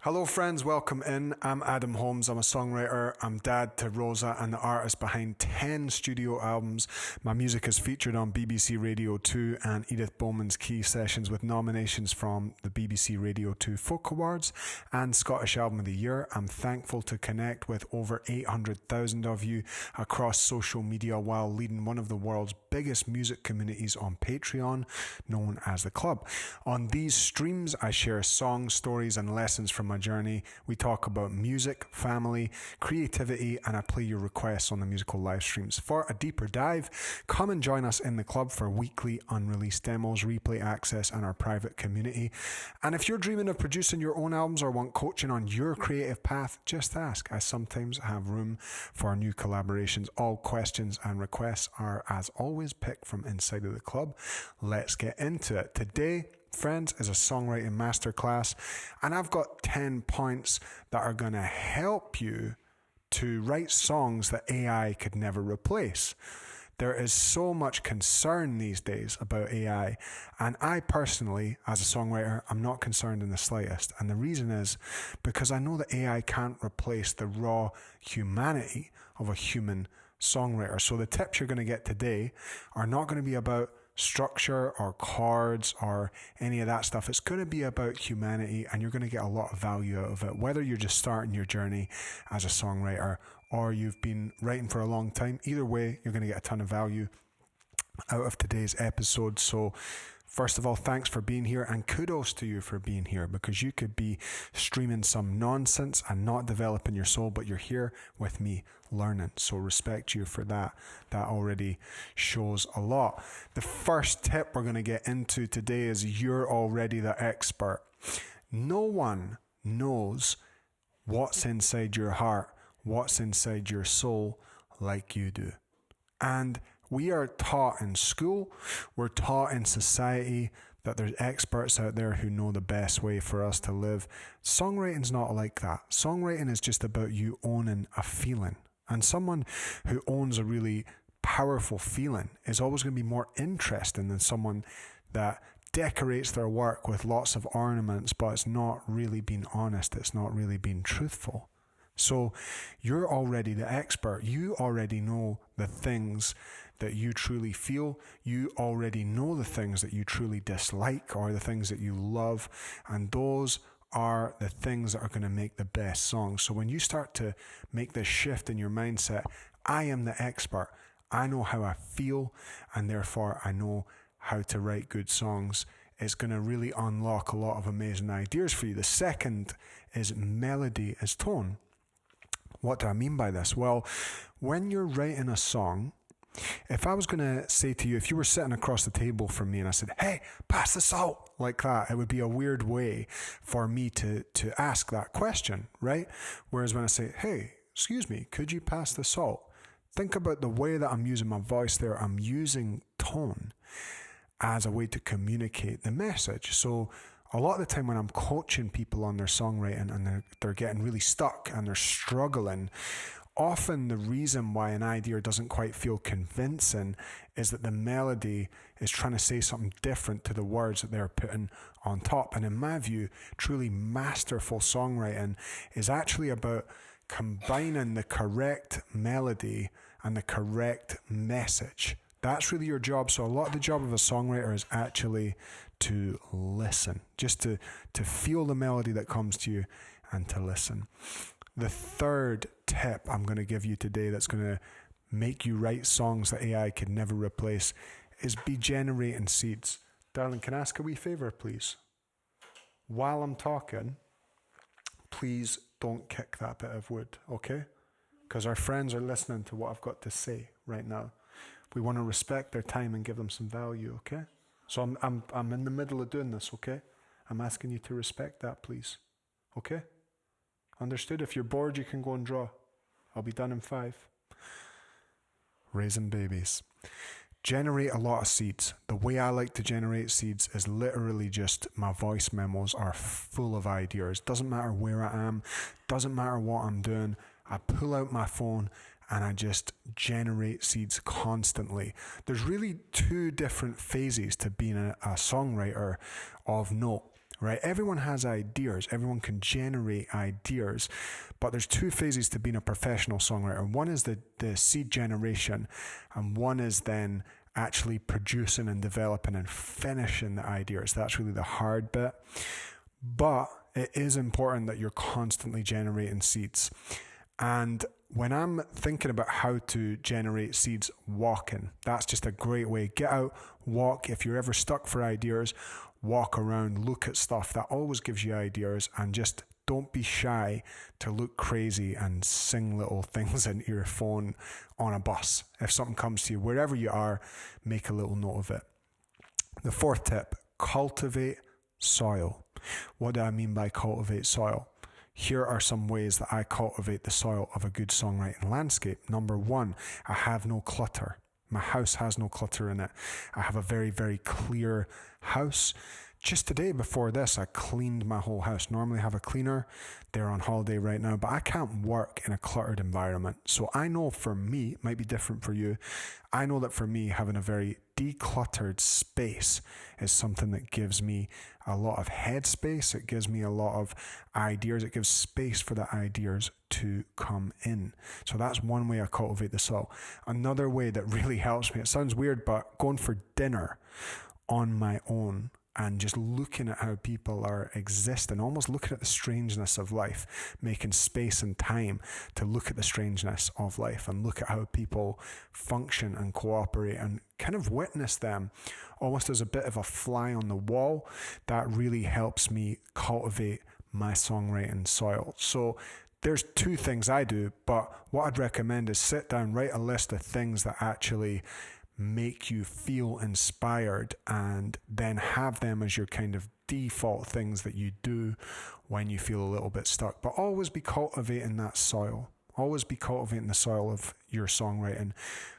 Hello friends, welcome in. I'm Adam Holmes. I'm a songwriter. I'm dad to Rosa and the artist behind 10 studio albums. My music is featured on BBC Radio 2 and Edith Bowman's Key Sessions with nominations from the BBC Radio 2 Folk Awards and Scottish Album of the Year. I'm thankful to connect with over 800,000 of you across social media while leading one of the world's biggest music communities on Patreon, known as The Club. On these streams, I share songs, stories and lessons from my journey. We talk about music, family, creativity, and I play your requests on the musical live streams. For a deeper dive, come and join us in the club for weekly unreleased demos, replay access, and our private community. And if you're dreaming of producing your own albums or want coaching on your creative path, just ask. I sometimes have room for new collaborations. All questions and requests are, as always, picked from inside of the club. Let's get into it. Today, friends, is a songwriting masterclass, and I've got 10 points that are going to help you to write songs that AI could never replace. There is so much concern these days about AI, and I personally, as a songwriter, I'm not concerned in the slightest. And the reason is because I know that AI can't replace the raw humanity of a human songwriter. So the tips you're going to get today are not going to be about structure or chords or any of that stuff. It's going to be about humanity, and you're going to get a lot of value out of it, whether you're just starting your journey as a songwriter or you've been writing for a long time. Either way, you're going to get a ton of value out of today's episode. So first of all, thanks for being here, and kudos to you for being here, because you could be streaming some nonsense and not developing your soul, but you're here with me learning. So respect you for that. That already shows a lot. The first tip we're going to get into today is you're already the expert. No one knows what's inside your heart, what's inside your soul like you do. And we are taught in school, we're taught in society that there's experts out there who know the best way for us to live. Songwriting's not like that. Songwriting is just about you owning a feeling. And someone who owns a really powerful feeling is always going to be more interesting than someone that decorates their work with lots of ornaments, but it's not really being honest. It's not really being truthful. So you're already the expert. You already know the things that you truly feel. You already know the things that you truly dislike or the things that you love. And those are the things that are going to make the best songs. So when you start to make this shift in your mindset, I am the expert. I know how I feel, and therefore I know how to write good songs. It's going to really unlock a lot of amazing ideas for you. The second is melody as tone. What do I mean by this? Well, when you're writing a song, if I was going to say to you, if you were sitting across the table from me and I said, hey, pass the salt, like that, it would be a weird way for me to ask that question, right? Whereas when I say, hey, excuse me, could you pass the salt? Think about the way that I'm using my voice there. I'm using tone as a way to communicate the message. So a lot of the time when I'm coaching people on their songwriting and they're getting really stuck and they're struggling, often the reason why an idea doesn't quite feel convincing is that the melody is trying to say something different to the words that they're putting on top. And in my view, truly masterful songwriting is actually about combining the correct melody and the correct message. That's really your job. So a lot of the job of a songwriter is actually to listen, just to feel the melody that comes to you and to listen. The third tip I'm going to give you today that's going to make you write songs that AI could never replace is be generating seeds. Darling, can I ask a wee favor, please? While I'm talking, please don't kick that bit of wood, okay? Because our friends are listening to what I've got to say right now. We want to respect their time and give them some value, okay? So I'm in the middle of doing this, okay? I'm asking you to respect that, please. Okay? Understood? If you're bored, you can go and draw. I'll be done in 5. Raising babies. Generate a lot of seeds. The way I like to generate seeds is literally just my voice memos are full of ideas. Doesn't matter where I am. Doesn't matter what I'm doing. I pull out my phone and I just generate seeds constantly. There's really 2 different phases to being a songwriter of note, right? Everyone has ideas. Everyone can generate ideas. But there's two phases to being a professional songwriter. One is the seed generation, and one is then actually producing and developing and finishing the ideas. That's really the hard bit. But it is important that you're constantly generating seeds. And when I'm thinking about how to generate seeds, walking, that's just a great way. Get out, walk. If you're ever stuck for ideas, walk around, look at stuff. That always gives you ideas. And just don't be shy to look crazy and sing little things into your phone on a bus. If something comes to you, wherever you are, make a little note of it. The fourth tip, cultivate soil. What do I mean by cultivate soil? Here are some ways that I cultivate the soil of a good songwriting landscape. Number one, I have no clutter. My house has no clutter in it. I have a very, very clear house. Just today before this, I cleaned my whole house. Normally I have a cleaner. They're on holiday right now, but I can't work in a cluttered environment. So I know for me, it might be different for you. I know that for me, having a very decluttered space is something that gives me a lot of headspace. It gives me a lot of ideas. It gives space for the ideas to come in. So that's one way I cultivate the soil. Another way that really helps me, it sounds weird, but going for dinner on my own and just looking at how people are existing, almost looking at the strangeness of life, making space and time to look at the strangeness of life and look at how people function and cooperate and kind of witness them almost as a bit of a fly on the wall. That really helps me cultivate my songwriting soil. So there's two things I do, but what I'd recommend is sit down, write a list of things that actually make you feel inspired, and then have them as your kind of default things that you do when you feel a little bit stuck. But always be cultivating that soil. Always be cultivating the soil of your songwriting.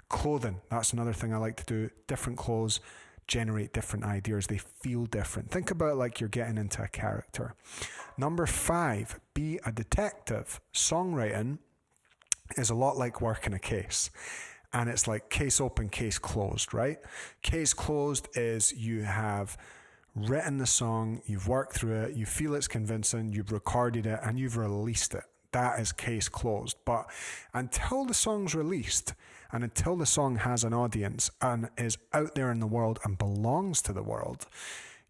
Clothing, that's another thing I like to do. Different clothes generate different ideas. They feel different. Think about it like you're getting into a character. Number 5, be a detective. Songwriting is a lot like working a case. And it's like case open, case closed, right? Case closed is you have written the song, you've worked through it, you feel it's convincing, you've recorded it, and you've released it. That is case closed. But until the song's released, and until the song has an audience and is out there in the world and belongs to the world,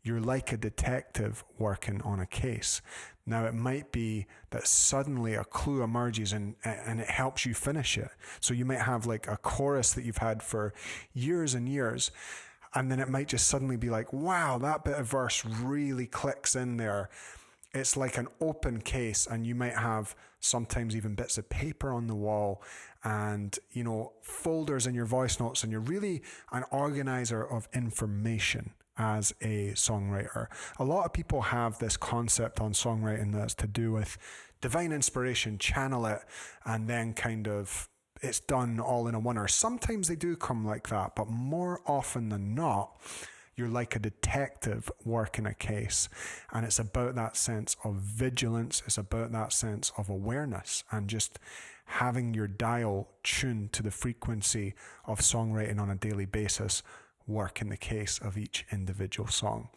you're like a detective working on a case. Now, it might be that suddenly a clue emerges and it helps you finish it. So you might have like a chorus that you've had for years and years, and then it might just suddenly be like, wow, that bit of verse really clicks in there. It's like an open case, and you might have sometimes even bits of paper on the wall and, folders in your voice notes, and you're really an organizer of information as a songwriter. A lot of people have this concept on songwriting that's to do with divine inspiration, channel it, and then kind of it's done all in a one. Or sometimes they do come like that, but more often than not, you're like a detective working a case. And it's about that sense of vigilance. It's about that sense of awareness and just having your dial tuned to the frequency of songwriting on a daily basis, work in the case of each individual song.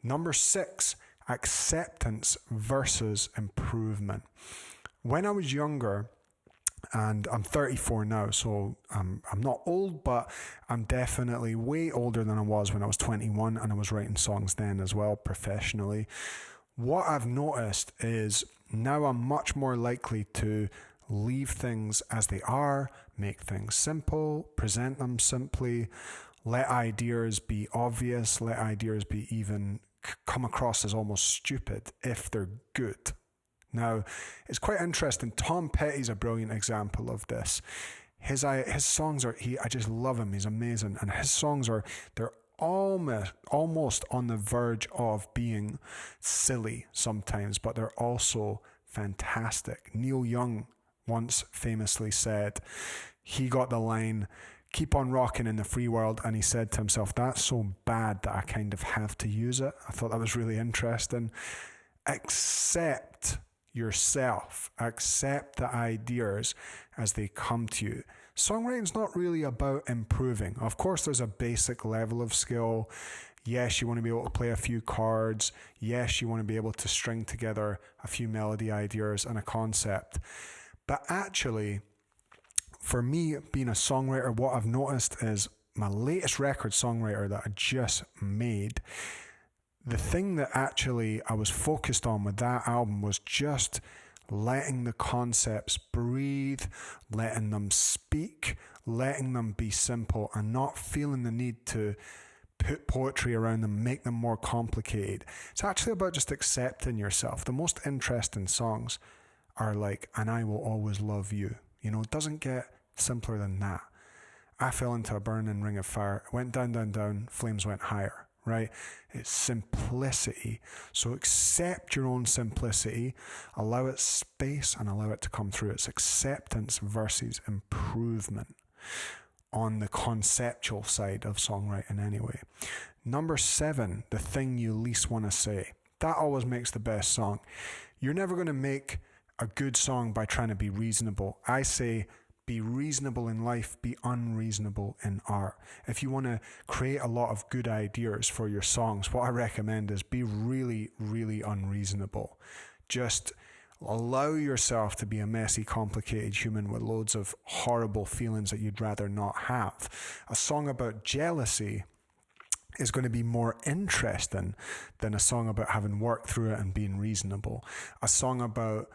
Number 6, acceptance versus improvement. When I was younger, and I'm 34 now, so I'm not old, but I'm definitely way older than I was when I was 21, and I was writing songs then as well professionally. What I've noticed is now I'm much more likely to leave things as they are, make things simple, present them simply, let ideas be obvious, let ideas be even come across as almost stupid if they're good. Now, it's quite interesting. Tom Petty's a brilliant example of this. His songs are, I just love him. He's amazing. And his songs they're almost on the verge of being silly sometimes, but they're also fantastic. Neil Young once famously said, he got the line, "Keep on rocking in the free world," and he said to himself, that's so bad that I kind of have to use it. I thought that was really interesting. Accept yourself, accept the ideas as they come to you. Songwriting's not really about improving. Of course, there's a basic level of skill. Yes, you want to be able to play a few chords. Yes, you want to be able to string together a few melody ideas and a concept. But actually, for me, being a songwriter, what I've noticed is my latest record songwriter that I just made, the thing that actually I was focused on with that album was just letting the concepts breathe, letting them speak, letting them be simple, and not feeling the need to put poetry around them, make them more complicated. It's actually about just accepting yourself. The most interesting songs are like, "And I Will Always Love You." You know, it doesn't get simpler than that. I fell into a burning ring of fire, went down, down, down, flames went higher, right? It's simplicity. So accept your own simplicity, allow it space and allow it to come through. It's acceptance versus improvement on the conceptual side of songwriting anyway. Number 7, the thing you least want to say. That always makes the best song. You're never going to make a good song by trying to be reasonable. I say be reasonable in life, be unreasonable in art. If you want to create a lot of good ideas for your songs, what I recommend is be really, really unreasonable. Just allow yourself to be a messy, complicated human with loads of horrible feelings that you'd rather not have. A song about jealousy is going to be more interesting than a song about having worked through it and being reasonable. A song about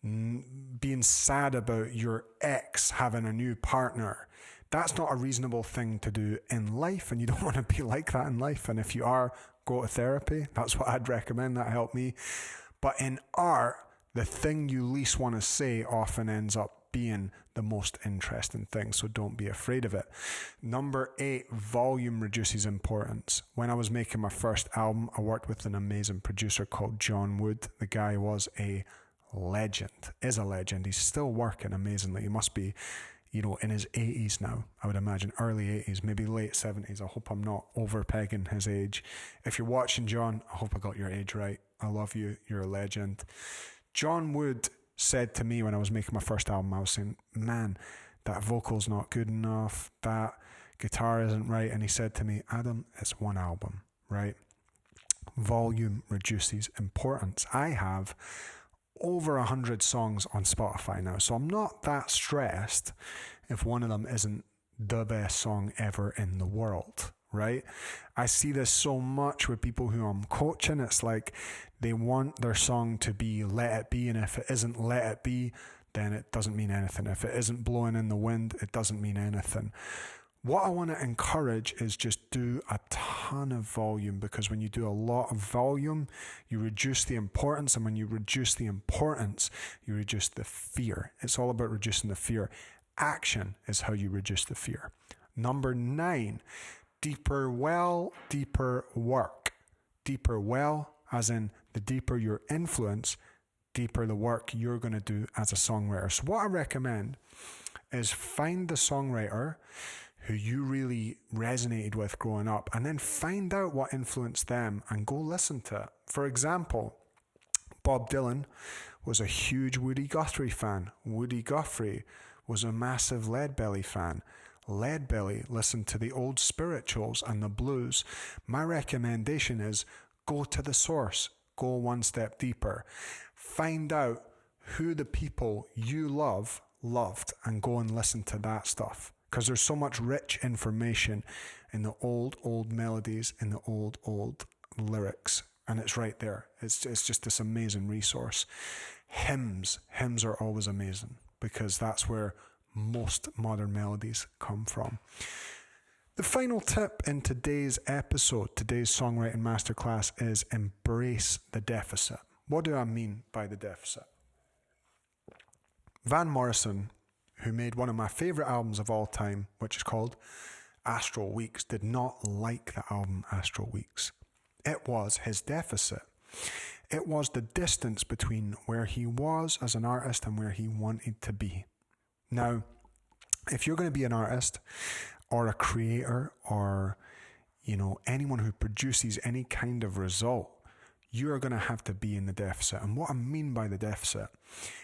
being sad about your ex having a new partner, that's not a reasonable thing to do in life, and you don't want to be like that in life. And if you are, go to therapy. That's what I'd recommend. That helped me. But in art, the thing you least want to say often ends up being the most interesting thing, so don't be afraid of it. Number 8, volume reduces importance. When I was making my first album, I worked with an amazing producer called John Wood. The guy was a legend, is a legend. He's still working amazingly. He must be, in his 80s now, I would imagine, early 80s, maybe late 70s. I hope I'm not over-pegging his age. If you're watching, John, I hope I got your age right. I love you. You're a legend. John Wood said to me when I was making my first album, I was saying, man, that vocal's not good enough, that guitar isn't right. And he said to me, Adam, it's one album, right? Volume reduces importance. I have over 100 songs on Spotify now, so I'm not that stressed if one of them isn't the best song ever in the world, right? I see this so much with people who I'm coaching. It's like they want their song to be Let It Be, and if it isn't Let It Be, then it doesn't mean anything. If it isn't Blowing in the Wind, it doesn't mean anything. What I want to encourage is just do a ton of volume, because when you do a lot of volume, you reduce the importance, and when you reduce the importance, you reduce the fear. It's all about reducing the fear. Action is how you reduce the fear. Number 9, deeper well, deeper work. Deeper well, as in the deeper your influence, deeper the work you're going to do as a songwriter. So what I recommend is find the songwriter who you really resonated with growing up, and then find out what influenced them and go listen to it. For example, Bob Dylan was a huge Woody Guthrie fan. Woody Guthrie was a massive Leadbelly fan. Leadbelly listened to the old spirituals and the blues. My recommendation is go to the source, go one step deeper. Find out who the people you loved, and go and listen to that stuff. Because there's so much rich information in the old melodies, in the old lyrics, and it's right there. It's just this amazing resource. Hymns are always amazing, because that's where most modern melodies come from. The final tip in today's episode, today's songwriting masterclass, is embrace the deficit. What do I mean by the deficit? Van Morrison, who made one of my favourite albums of all time, which is called Astral Weeks, did not like the album Astral Weeks. It was his deficit. It was the distance between where he was as an artist and where he wanted to be. Now, if you're going to be an artist or a creator or, anyone who produces any kind of result, you are going to have to be in the deficit. And what I mean by the deficit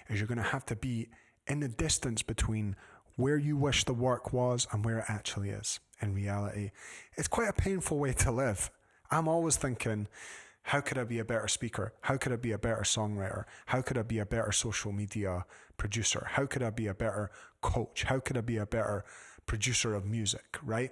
is you're going to have to be in the distance between where you wish the work was and where it actually is in reality. It's quite a painful way to live. I'm always thinking, how could I be a better speaker? How could I be a better songwriter? How could I be a better social media producer? How could I be a better coach? How could I be a better producer of music, right?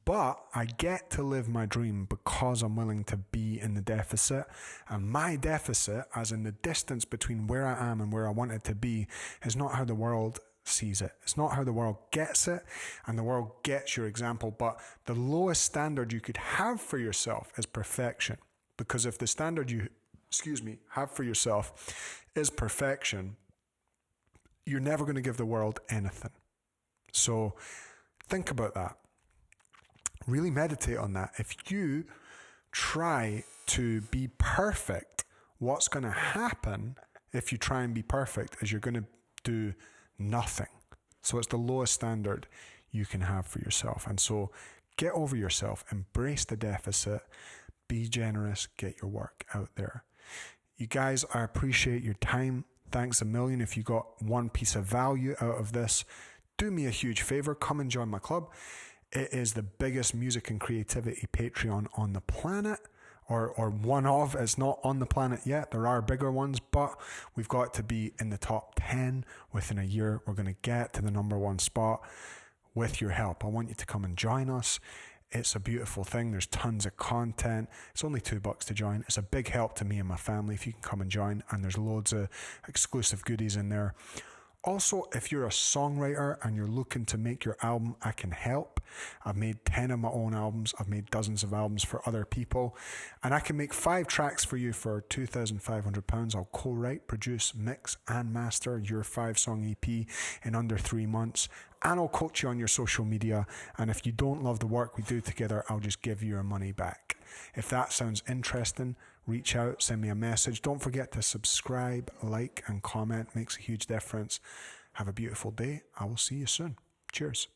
But I get to live my dream because I'm willing to be in the deficit. And my deficit, as in the distance between where I am and where I want it to be, is not how the world sees it. It's not how the world gets it, and the world gets your example. But the lowest standard you could have for yourself is perfection. Because if the standard you, have for yourself is perfection, you're never going to give the world anything. So think about that. Really meditate on that. If you try to be perfect, what's going to happen if you try and be perfect is you're going to do nothing. So it's the lowest standard you can have for yourself. And so get over yourself, embrace the deficit, be generous, get your work out there. You guys, I appreciate your time. Thanks a million. If you got one piece of value out of this, do me a huge favor, come and join my club. It is the biggest music and creativity Patreon on the planet, or one of. It's not on the planet yet. There are bigger ones, but we've got to be in the top 10 within a year. We're going to get to the number one spot with your help. I want you to come and join us. It's a beautiful thing. There's tons of content. It's only $2 to join. It's a big help to me and my family if you can come and join, and there's loads of exclusive goodies in there. Also, if you're a songwriter and you're looking to make your album, I can help. I've made 10 of my own albums. I've made dozens of albums for other people. And I can make 5 tracks for you for £2,500. I'll co-write, produce, mix and master your 5-song EP in under 3 months. And I'll coach you on your social media. And if you don't love the work we do together, I'll just give you your money back. If that sounds interesting, reach out, send me a message. Don't forget to subscribe, like, and comment. Makes a huge difference. Have a beautiful day. I will see you soon. Cheers.